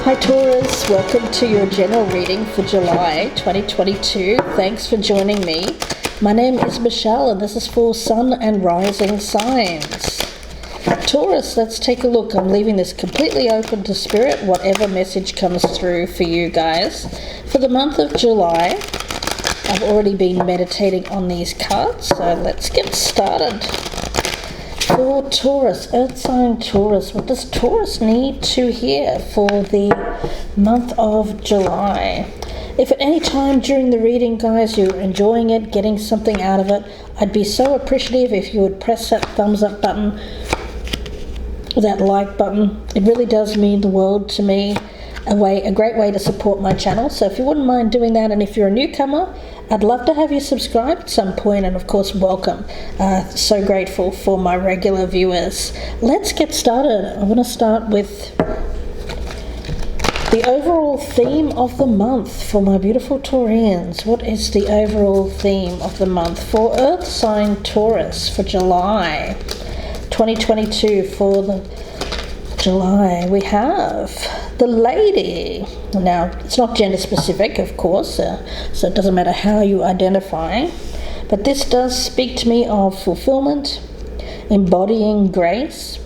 Hi Taurus, welcome to your general reading for July 2022. Thanks for joining me. My name is Michelle and this is for Sun and Rising signs. Taurus, let's take a look. I'm leaving this completely open to Spirit, whatever message comes through for you guys. For the month of July, I've already been meditating on these cards, so let's get started. For Taurus, Earth sign Taurus, what does Taurus need to hear for the month of July? If at any time during the reading, guys, you're enjoying it, getting something out of it, I'd be so appreciative if you would press that thumbs up button, that like button. It really does mean the world to me. A great way to support my channel. So if you wouldn't mind doing that, and if you're a newcomer, I'd love to have you subscribe at some point, and of course welcome. So grateful for my regular viewers. Let's get started. I want to start with the overall theme of the month for my beautiful Taurians. What is the overall theme of the month for Earth sign Taurus for July 2022? For the July, we have the Lady. Now, it's not gender specific, of course, so it doesn't matter how you identify, but this does speak to me of fulfillment, embodying grace,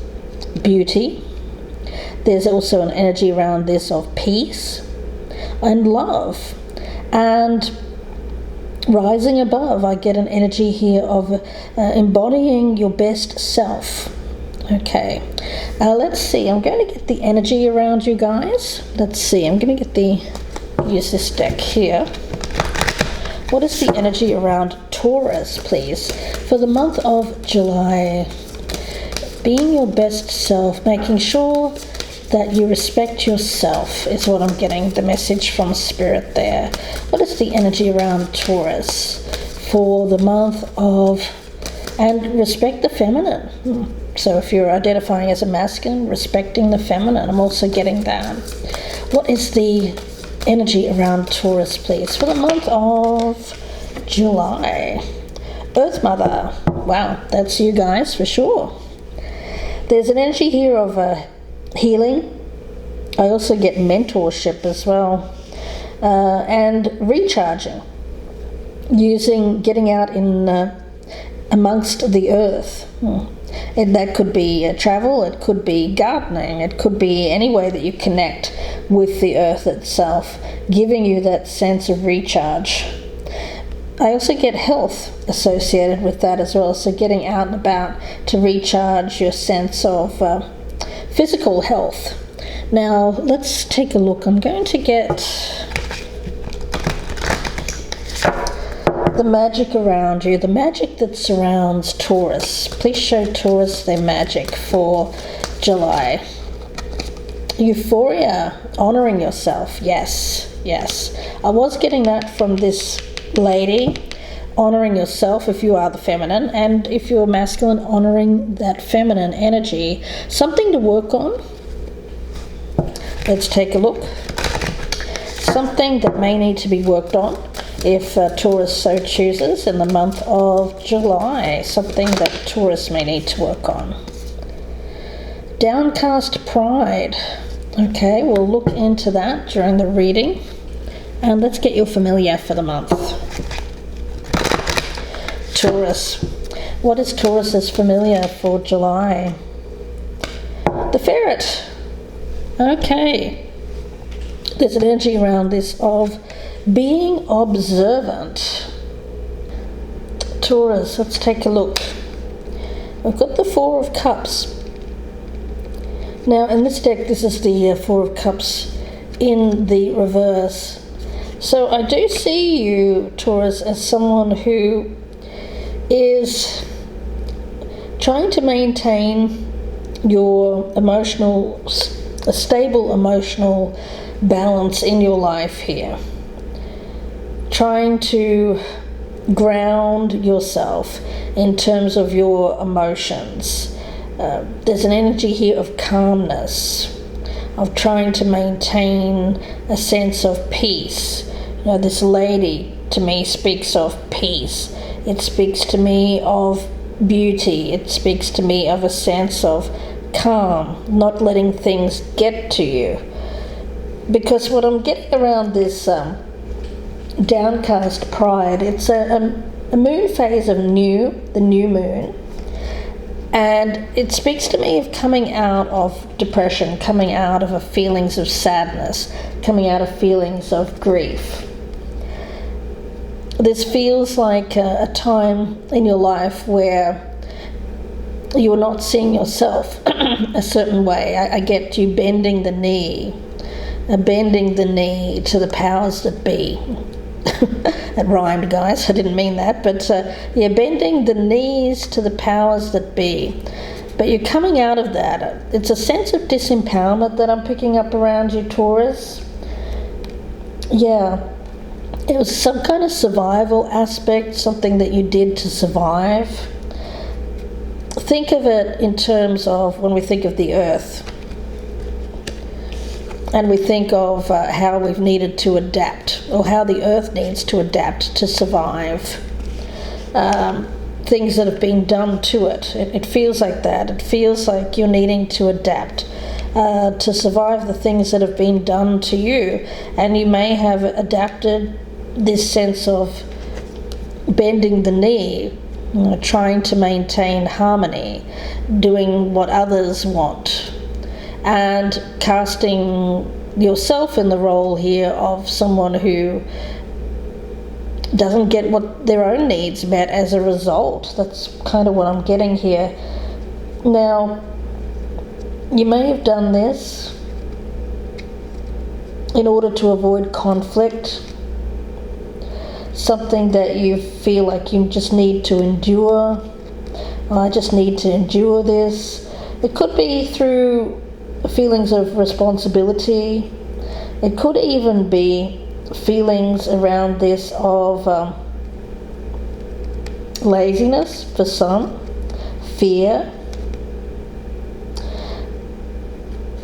beauty. There's also an energy around this of peace and love, and rising above. I get an energy here of embodying your best self. Okay, let's see. I'm going to get the energy around you guys. Let's see. I'm going to use this deck here. What is the energy around Taurus, please, for the month of July? Being your best self, making sure that you respect yourself is what I'm getting, the message from Spirit there. What is the energy around Taurus for the month of, and respect the feminine. So if you're identifying as a masculine, respecting the feminine, I'm also getting that. What is the energy around Taurus, please, for the month of July? Earth Mother. Wow, that's you guys for sure. There's an energy here of healing. I also get mentorship as well. And recharging. Getting out in amongst the earth. And that could be travel, it could be gardening, it could be any way that you connect with the earth itself, giving you that sense of recharge. I also get health associated with that as well, so getting out and about to recharge your sense of physical health. Now let's take a look. I'm going to get the magic around you, the magic that surrounds Taurus. Please show Taurus their magic for July. Euphoria, honoring yourself. Yes. I was getting that from this Lady, honoring yourself if you are the feminine, and if you're masculine, honoring that feminine energy. Something to work on. Let's take a look. Something that may need to be worked on, if Taurus so chooses, in the month of July. Something that Taurus may need to work on. Downcast pride. Okay, we'll look into that during the reading. And let's get your familiar for the month. Taurus. What is Taurus's familiar for July? The Ferret. Okay. There's an energy around this of being observant. Taurus, let's take a look. We've got the Four of Cups. Now in this deck, this is the Four of Cups in the reverse. So I do see you, Taurus, as someone who is trying to maintain your a stable emotional balance in your life here. Trying to ground yourself in terms of your emotions. There's an energy here of calmness, of trying to maintain a sense of peace. You know, this Lady to me speaks of peace. It speaks to me of beauty. It speaks to me of a sense of calm, not letting things get to you. because what I'm getting around this downcast pride, it's a moon phase of the new moon, and it speaks to me of coming out of depression, coming out of feelings of sadness, coming out of feelings of grief. This feels like a time in your life where you're not seeing yourself a certain way. I get you bending the knee to the powers that be. That rhymed, guys. I didn't mean that, but bending the knees to the powers that be. But you're coming out of that. It's a sense of disempowerment that I'm picking up around you, Taurus. Yeah, it was some kind of survival aspect, something that you did to survive. Think of it in terms of when we think of the earth, and we think of how we've needed to adapt, or how the earth needs to adapt to survive. Things that have been done to it. It feels like that. It feels like you're needing to adapt to survive the things that have been done to you. And you may have adapted this sense of bending the knee, trying to maintain harmony, doing what others want, and casting yourself in the role here of someone who doesn't get what their own needs met as a result. That's kind of what I'm getting here. Now, you may have done this in order to avoid conflict, something that you feel like you just need to endure. I just need to endure this. It could be through feelings of responsibility. It could even be feelings around this of laziness for some, fear.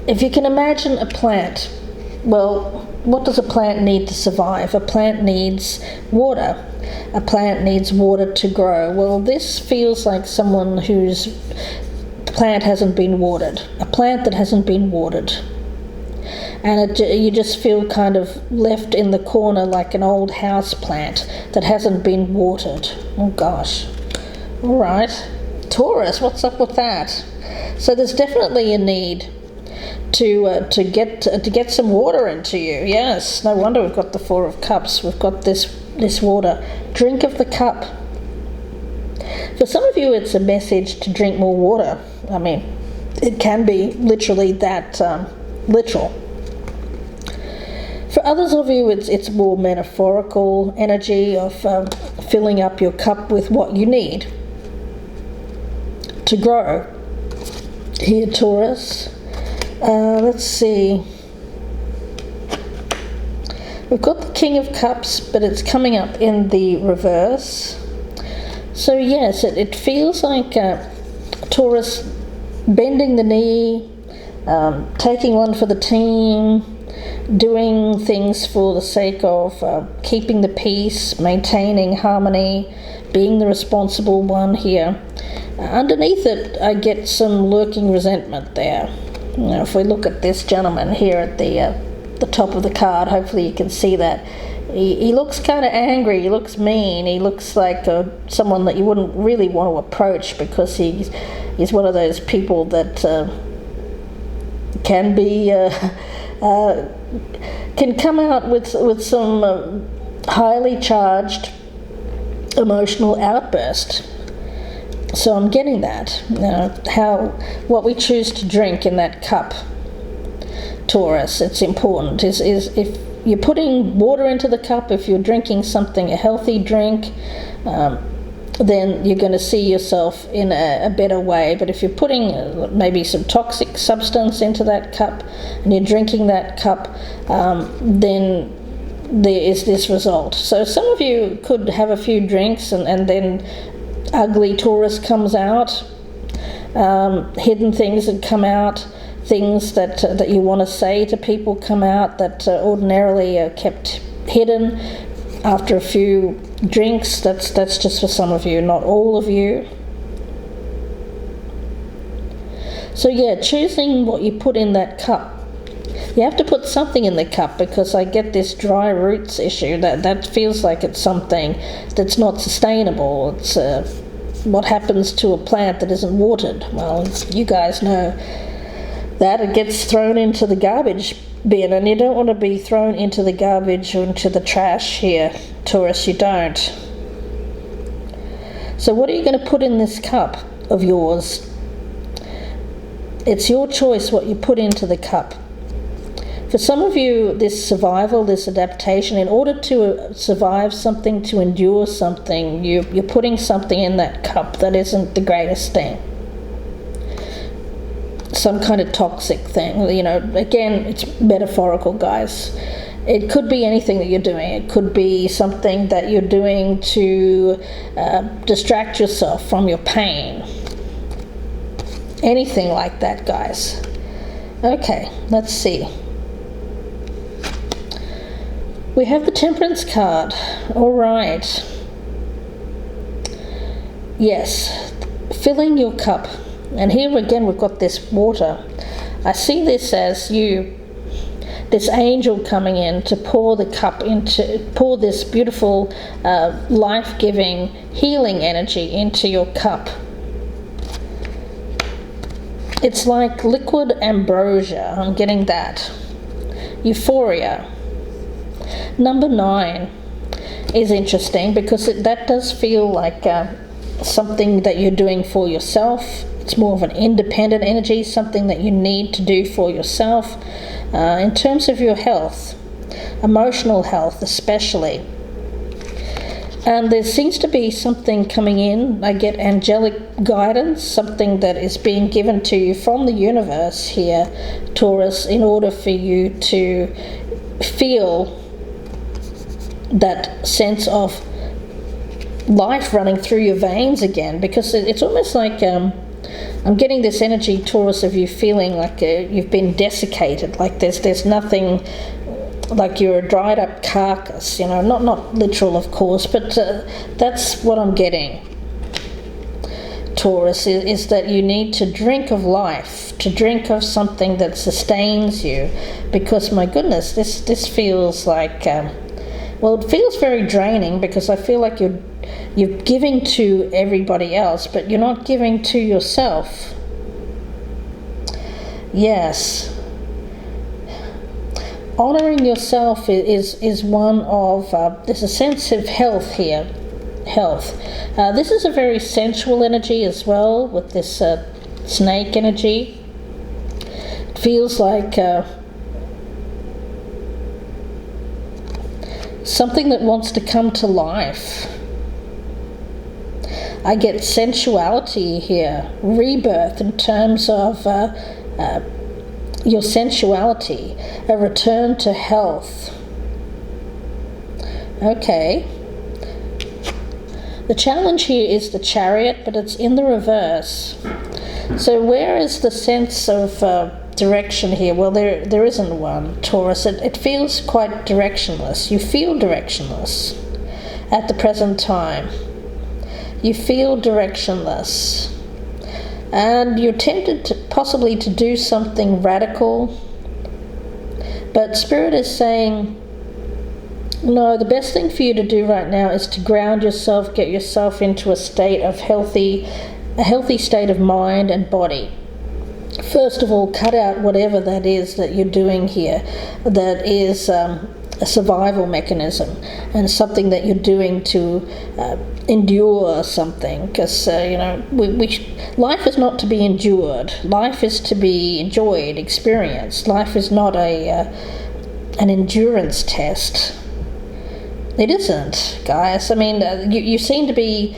If you can imagine a plant, well, what does a plant need to survive? A plant needs water. A plant needs water to grow. Well, this feels like someone whose plant hasn't been watered. A plant that hasn't been watered. And you just feel kind of left in the corner like an old house plant that hasn't been watered. Oh gosh. All right. Taurus, what's up with that? So there's definitely a need to get some water into you. Yes, no wonder we've got the Four of Cups. We've got this water. Drink of the cup. For some of you, it's a message to drink more water. I mean, it can be literally that literal. For others of you, it's more metaphorical energy of filling up your cup with what you need to grow. Here, Taurus. Let's see. We've got the King of Cups, but it's coming up in the reverse. So yes, it feels like Taurus bending the knee, taking one for the team, doing things for the sake of keeping the peace, maintaining harmony, being the responsible one here. Underneath it, I get some lurking resentment there. If we look at this gentleman here at the top of the card, hopefully you can see that. He looks kind of angry, he looks mean, he looks like someone that you wouldn't really want to approach, because he's one of those people that can be can come out with some highly charged emotional outburst. So I'm getting that. What we choose to drink in that cup, Taurus, it's important. Is if you're putting water into the cup, if you're drinking something, a healthy drink, then you're going to see yourself in a better way. But if you're putting maybe some toxic substance into that cup and you're drinking that cup, then there is this result. So some of you could have a few drinks and then ugly Taurus comes out, hidden things that come out, things that you want to say to people come out that ordinarily are kept hidden after a few drinks. That's just for some of you, not all of you. So yeah, choosing what you put in that cup You have to put something in the cup, because I get this dry roots issue. That feels like it's something that's not sustainable. It's what happens to a plant that isn't watered. Well, you guys know that it gets thrown into the garbage bin, and you don't want to be thrown into the garbage or into the trash here, Taurus. You don't. So what are you going to put in this cup of yours? It's your choice what you put into the cup. For some of you, this survival, this adaptation, in order to survive something, to endure something, you're putting something in that cup that isn't the greatest thing. Some kind of toxic thing. You know, again, it's metaphorical, guys. It could be anything that you're doing. It could be something that you're doing to distract yourself from your pain. Anything like that, guys. Okay, let's see. We have the Temperance card. All right. Yes, filling your cup. And here again we've got this water. I see this as this angel coming in to pour this beautiful life-giving healing energy into your cup. It's like liquid ambrosia. I'm getting that. Euphoria. Number 9 is interesting, because that does feel like something that you're doing for yourself. It's more of an independent energy, something that you need to do for yourself. In terms of your health, emotional health especially. And there seems to be something coming in. I get angelic guidance, something that is being given to you from the universe here, Taurus, in order for you to feel that sense of life running through your veins again, because it's almost like I'm getting this energy, Taurus, of you feeling like you've been desiccated, like there's nothing, like you're a dried up carcass, not literal of course, but that's what I'm getting, Taurus, is that you need to drink of life, to drink of something that sustains you, because my goodness, this feels like it feels very draining, because I feel like you're giving to everybody else, but you're not giving to yourself. Yes. Honoring yourself is one of, there's a sense of health here. Health. This is a very sensual energy as well, with this snake energy. It feels like something that wants to come to life. I get sensuality here, rebirth in terms of your sensuality, a return to health. Okay. The challenge here is the Chariot, but it's in the reverse. So where is the sense of direction here? Well, there isn't one, Taurus. It feels quite directionless. You feel directionless at the present time. You feel directionless. And you're tempted possibly to do something radical. But Spirit is saying, no, the best thing for you to do right now is to ground yourself, get yourself into a state of a healthy state of mind and body. First of all, cut out whatever that is that you're doing here that is a survival mechanism and something that you're doing to endure something, because life is not to be endured. Life is to be enjoyed, experienced. Life is not an endurance test. It isn't, guys. I mean, you seem to be,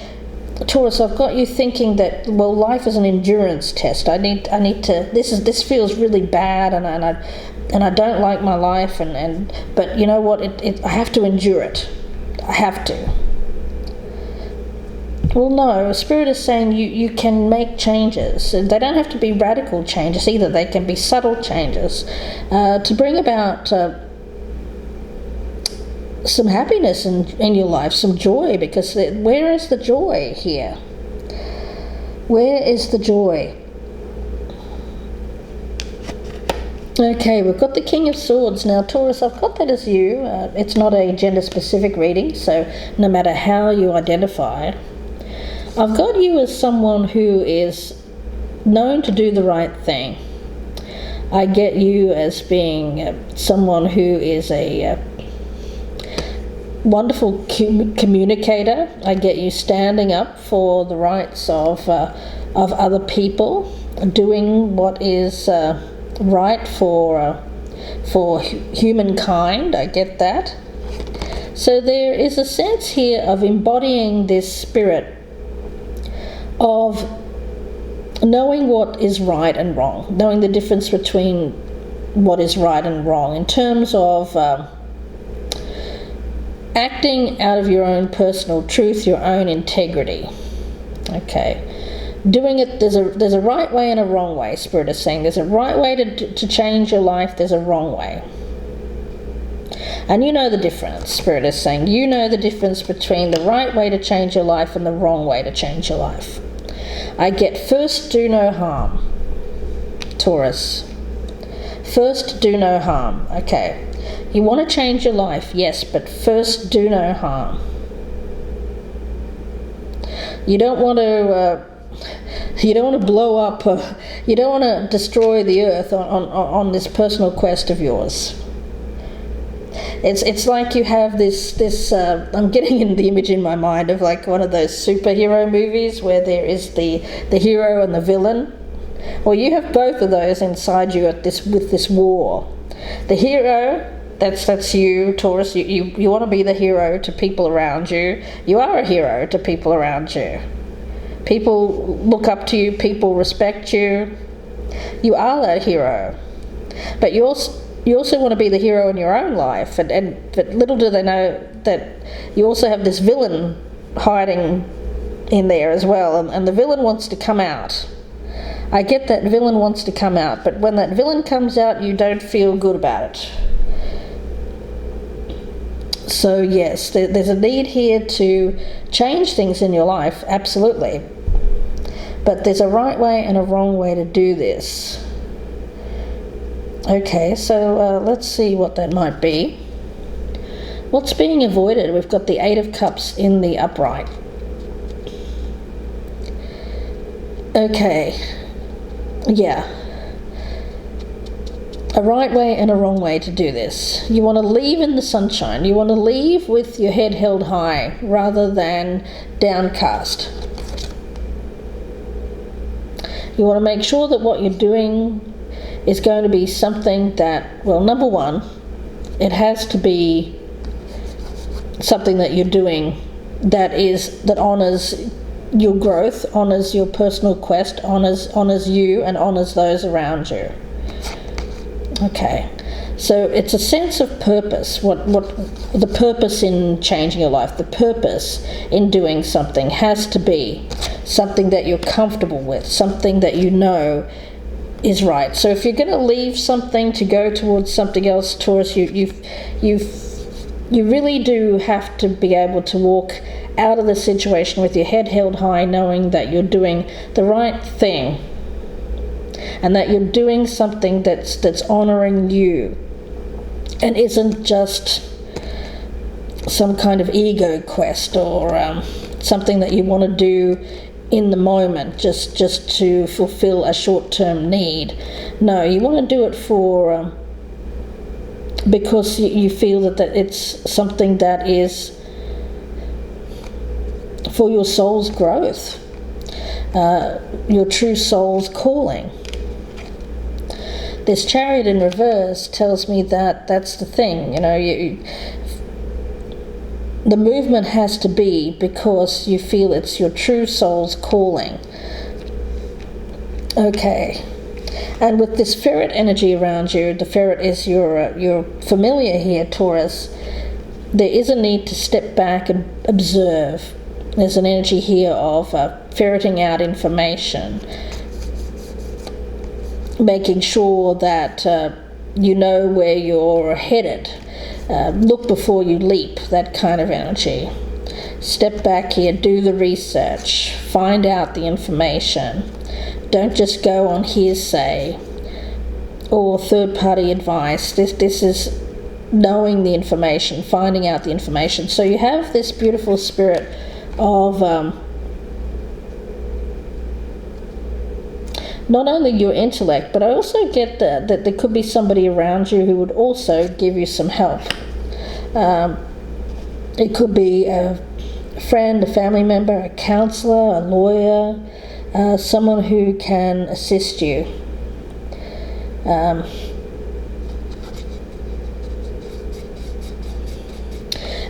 Taurus, I've got you thinking that, well, life is an endurance test. I need to. This feels really bad, and I don't like my life, but you know what? I have to endure it. I have to. Well, no. Spirit is saying you can make changes. They don't have to be radical changes either. They can be subtle changes to bring about some happiness in your life, some joy, because where is the joy here? Where is the joy? Okay, we've got the King of Swords. Now, Taurus, I've got that as you. It's not a gender-specific reading, so no matter how you identify, I've got you as someone who is known to do the right thing. I get you as being someone who is a wonderful communicator. I get you standing up for the rights of other people, doing what is right for humankind. I get that. So there is a sense here of embodying this spirit of knowing what is right and wrong, knowing the difference between what is right and wrong in terms of acting out of your own personal truth, your own integrity. Okay. Doing it, there's a right way and a wrong way, Spirit is saying. There's a right way to change your life, there's a wrong way. And you know the difference, Spirit is saying. You know the difference between the right way to change your life and the wrong way to change your life. I get first, do no harm, Taurus. First, do no harm. Okay. You want to change your life, yes, but first, do no harm. You don't want to blow up, you don't want to destroy the earth on this personal quest of yours. It's like you have this I'm getting in the image in my mind of like one of those superhero movies where there is the hero and the villain. Well, you have both of those inside you with this war. The hero, that's you, Taurus. You want to be the hero to people around you. You are a hero to people around you. People look up to you, people respect you. You are that hero. But you also want to be the hero in your own life. But little do they know that you also have this villain hiding in there as well. And the villain wants to come out. I get that villain wants to come out. But when that villain comes out, you don't feel good about it. So yes, there's a need here to change things in your life, absolutely. But there's a right way and a wrong way to do this. Okay, so let's see what that might be. What's being avoided? We've got the Eight of Cups in the upright. Okay, yeah. A right way and a wrong way to do this. You want to leave in the sunshine. You want to leave with your head held high rather than downcast. You want to make sure that what you're doing is going to be something that, well, number one, it has to be something that you're doing that honors your growth, honors your personal quest, honors you and honors those around you. Okay, so it's a sense of purpose. What the purpose in changing your life, the purpose in doing something has to be something that you're comfortable with, something that you know is right. So if you're going to leave something to go towards something else, Taurus, you really do have to be able to walk out of the situation with your head held high, knowing that you're doing the right thing. And that you're doing something that's honoring you and isn't just some kind of ego quest or something that you want to do in the moment just to fulfill a short-term need. No, you want to do it for because you feel that it's something that is for your soul's growth, your true soul's calling. This Chariot in reverse tells me that that's the thing, the movement has to be because you feel it's your true soul's calling. Okay, and with this ferret energy around you, the ferret is your familiar here, Taurus. There is a need to step back and observe. There's an energy here of ferreting out information, making sure that you know where you're headed. Look before you leap, that kind of energy. Step back here, do the research, find out the information. Don't just go on hearsay or third-party advice. This is knowing the information, finding out the information. So you have this beautiful spirit of not only your intellect, but I also get that there could be somebody around you who would also give you some help. It could be a friend, a family member, a counselor, a lawyer, someone who can assist you.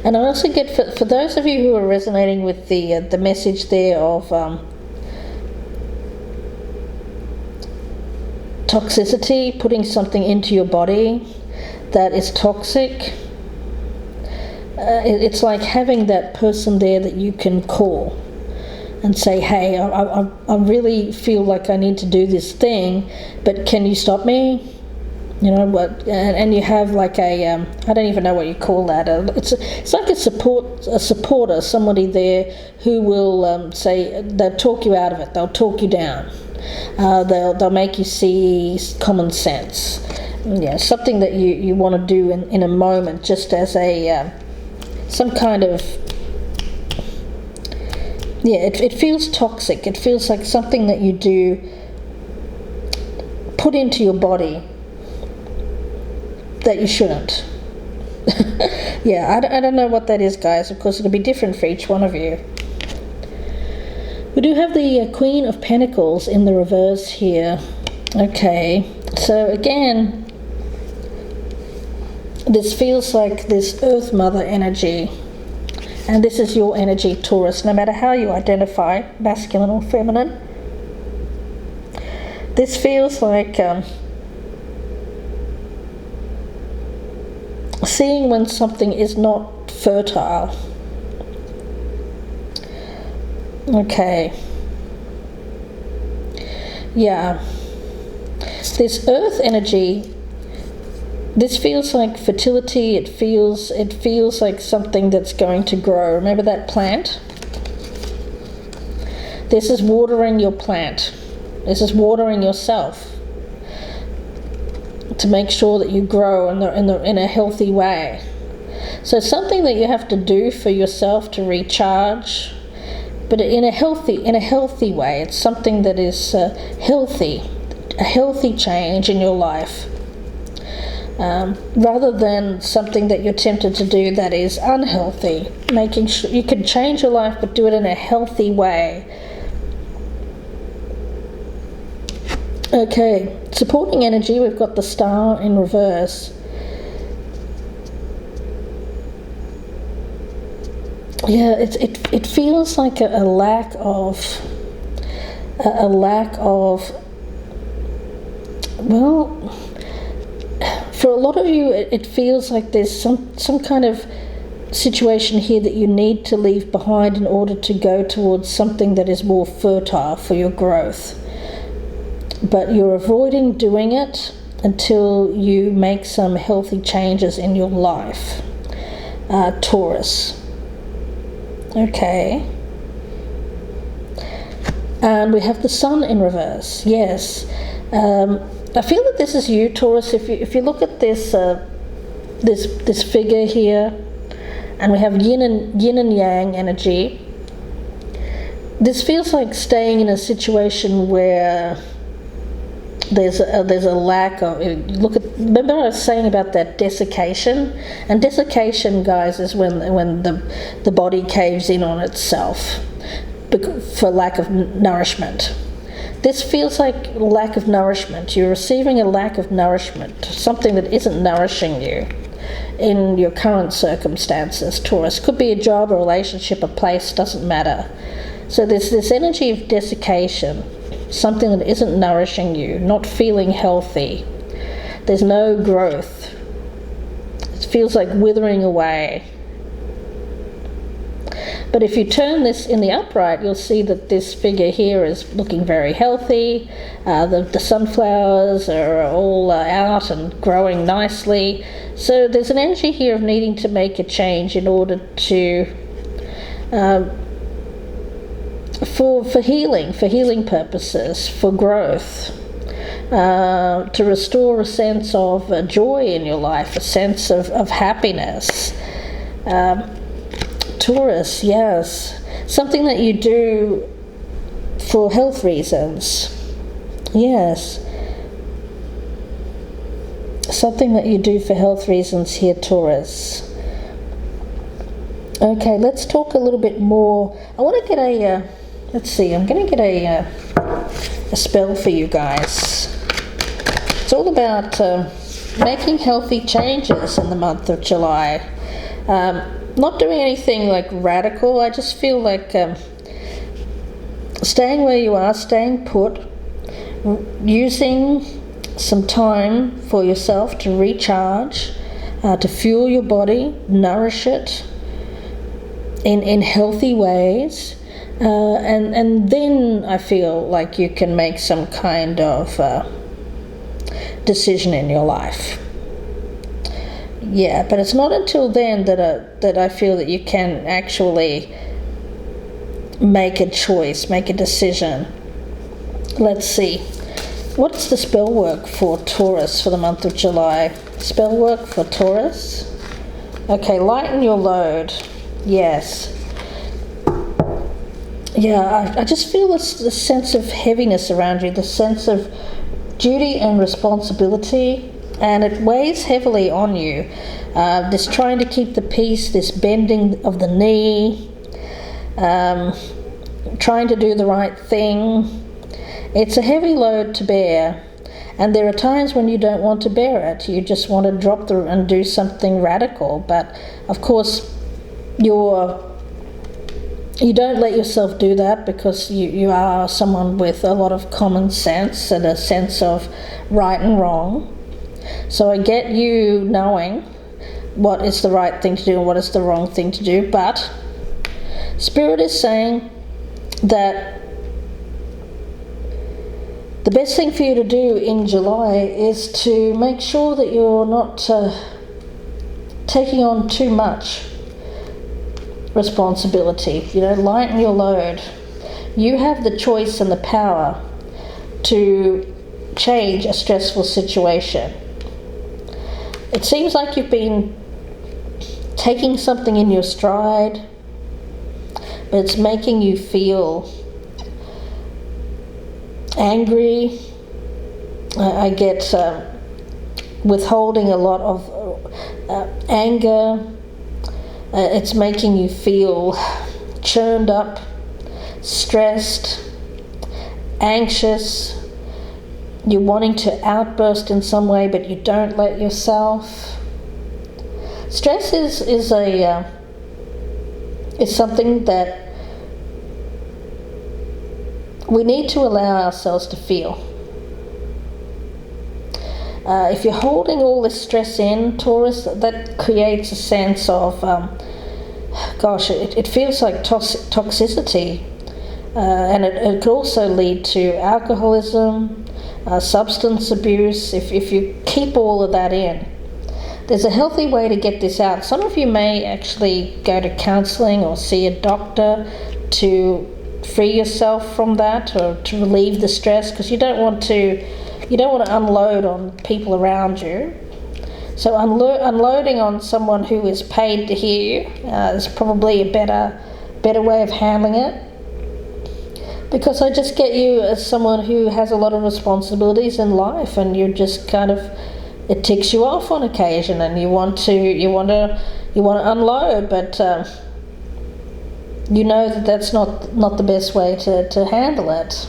And I also get, for those of you who are resonating with the message there of toxicity, putting something into your body that is toxic, it's like having that person there that you can call and say, hey, I really feel like I need to do this thing, but can you stop me? You know what? And you have like a I don't even know what you call that. It's like a supporter, somebody there who will say, they'll talk you out of it. They'll talk you down. They'll make you see common sense. Yeah, something that you want to do in a moment, just as a some kind of, yeah, it feels toxic. It feels like something that you do, put into your body, that you shouldn't. Yeah, I don't know what that is, guys. Of course, it'll be different for each one of you. We do have the Queen of Pentacles in the reverse here. Okay, so again, this feels like this Earth Mother energy. And this is your energy, Taurus, no matter how you identify, masculine or feminine. This feels like seeing when something is not fertile. Okay. Yeah. This earth energy, this feels like fertility. It feels like something that's going to grow. Remember that plant? This is watering your plant. This is watering yourself to make sure that you grow in a healthy way. So something that you have to do for yourself to recharge, but in a healthy way. It's something that is healthy, a healthy change in your life, rather than something that you're tempted to do that is unhealthy. Making sure you can change your life, but do it in a healthy way. Okay, supporting energy, we've got the Star in reverse. Yeah, it feels like a lack of well, for a lot of you it feels like there's some kind of situation here that you need to leave behind in order to go towards something that is more fertile for your growth. But you're avoiding doing it until you make some healthy changes in your life, Taurus. Okay. And we have the Sun in reverse. Yes. I feel that this is you, Taurus. If you look at this this figure here, and we have yin and yang energy, this feels like staying in a situation where there's a lack of, remember I was saying about that desiccation, and desiccation, guys, is when the body caves in on itself for lack of nourishment. This feels like lack of nourishment. You're receiving a lack of nourishment, something that isn't nourishing you in your current circumstances, Taurus. Could be a job, a relationship, a place, doesn't matter. So there's this energy of desiccation, something that isn't nourishing you, not feeling healthy. There's no growth. It feels like withering away. But if you turn this in the upright, you'll see that this figure here is looking very healthy. The sunflowers are all out and growing nicely. So there's an energy here of needing to make a change in order to for healing purposes, for growth. to restore a sense of joy in your life, a sense of happiness. Taurus, yes, something that you do for health reasons. Yes, something that you do for health reasons here, Taurus. Okay, let's talk a little bit more. I want to get a, let's see, I'm going to get a spell for you guys. It's all about making healthy changes in the month of July. Not doing anything like radical. I just feel like staying where you are, staying put, using some time for yourself to recharge, to fuel your body, nourish it in healthy ways, and then I feel like you can make some kind of decision in your life. Yeah, but it's not until then that I feel that you can actually make a choice, make a decision. Let's see. What's the spell work for Taurus for the month of July? Spell work for Taurus? Okay, lighten your load. Yes. Yeah, I just feel this sense of heaviness around you, the sense of duty and responsibility, and it weighs heavily on you. This trying to keep the peace, this bending of the knee, trying to do the right thing. It's a heavy load to bear, and there are times when you don't want to bear it. You just want to drop and do something radical, but of course you don't let yourself do that, because you are someone with a lot of common sense and a sense of right and wrong. So I get you knowing what is the right thing to do and what is the wrong thing to do, but Spirit is saying that the best thing for you to do in July is to make sure that you're not taking on too much responsibility. Lighten your load. You have the choice and the power to change a stressful situation. It seems like you've been taking something in your stride, but it's making you feel angry. I get withholding a lot of anger. It's making you feel churned up, stressed, anxious. You're wanting to outburst in some way, but you don't let yourself. Stress is something that we need to allow ourselves to feel. If you're holding all this stress in, Taurus, that creates a sense of, it feels like toxicity. And it could also lead to alcoholism, substance abuse, if you keep all of that in. There's a healthy way to get this out. Some of you may actually go to counselling or see a doctor to free yourself from that, or to relieve the stress, because you don't want to unload on people around you. So unloading on someone who is paid to hear you is probably a better way of handling it. Because I just get you as someone who has a lot of responsibilities in life, and you're just kind of, it ticks you off on occasion, and you want to unload, but you know that's not the best way to handle it.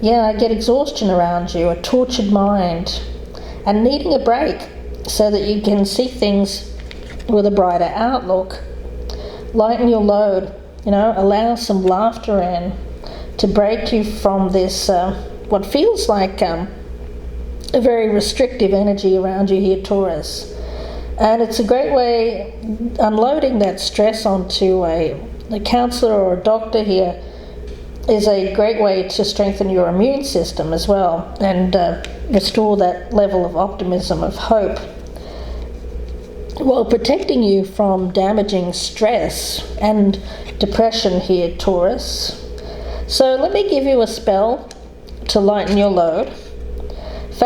Yeah, I get exhaustion around you, a tortured mind, and needing a break so that you can see things with a brighter outlook. Lighten your load, allow some laughter in to break you from this, what feels like a very restrictive energy around you here, Taurus. And it's a great way, unloading that stress onto a counsellor or a doctor here is a great way to strengthen your immune system as well, and restore that level of optimism, of hope, while protecting you from damaging stress and depression here, Taurus. So let me give you a spell to lighten your load.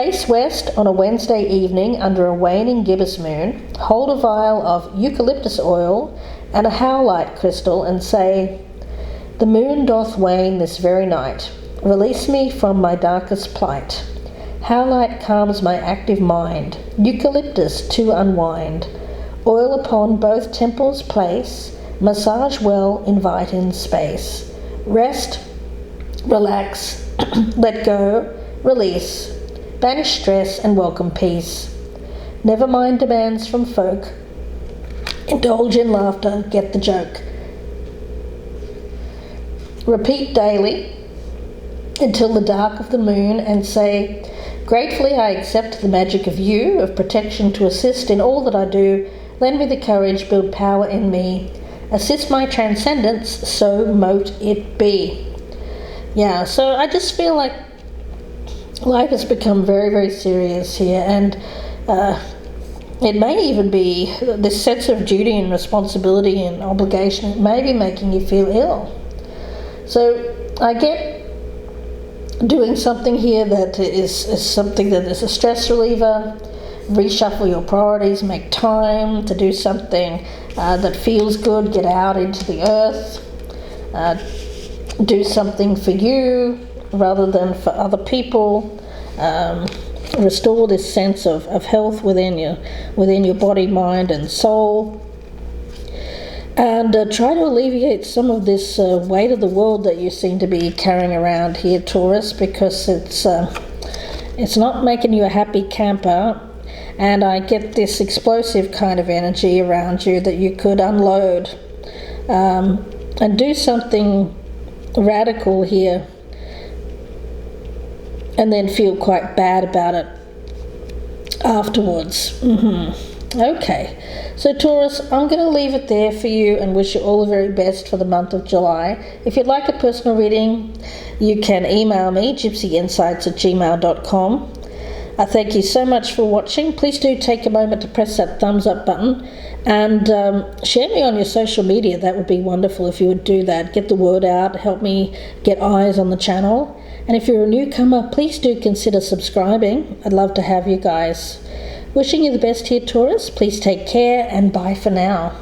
Face west on a Wednesday evening under a waning gibbous moon. Hold a vial of eucalyptus oil and a howlite crystal and say, "The moon doth wane this very night. Release me from my darkest plight. Howlite calms my active mind. Eucalyptus to unwind. Oil upon both temples place. Massage well, invite in space. Rest, relax, let go, release. Banish stress and welcome peace. Never mind demands from folk. Indulge in laughter, get the joke. Repeat daily until the dark of the moon and say, gratefully I accept the magic of you, of protection to assist in all that I do. Lend me the courage, build power in me. Assist my transcendence, so mote it be." Yeah, so I just feel like life has become very, very serious here, and it may even be this sense of duty and responsibility and obligation. It may be making you feel ill. So I get doing something here that is something that is a stress reliever. Reshuffle your priorities, make time to do something that feels good, get out into the earth, do something for you rather than for other people. Restore this sense of health within your body, mind and soul, and try to alleviate some of this weight of the world that you seem to be carrying around here, Taurus, because it's not making you a happy camper. And I get this explosive kind of energy around you that you could unload and do something radical here and then feel quite bad about it afterwards. Okay, so Taurus, I'm going to leave it there for you and wish you all the very best for the month of July. If you'd like a personal reading, you can email me, gypsyinsights@gmail.com. I thank you so much for watching. Please do take a moment to press that thumbs up button and share me on your social media. That would be wonderful if you would do that. Get the word out, help me get eyes on the channel. And if you're a newcomer, please do consider subscribing. I'd love to have you guys. Wishing you the best here, Taurus. Please take care and bye for now.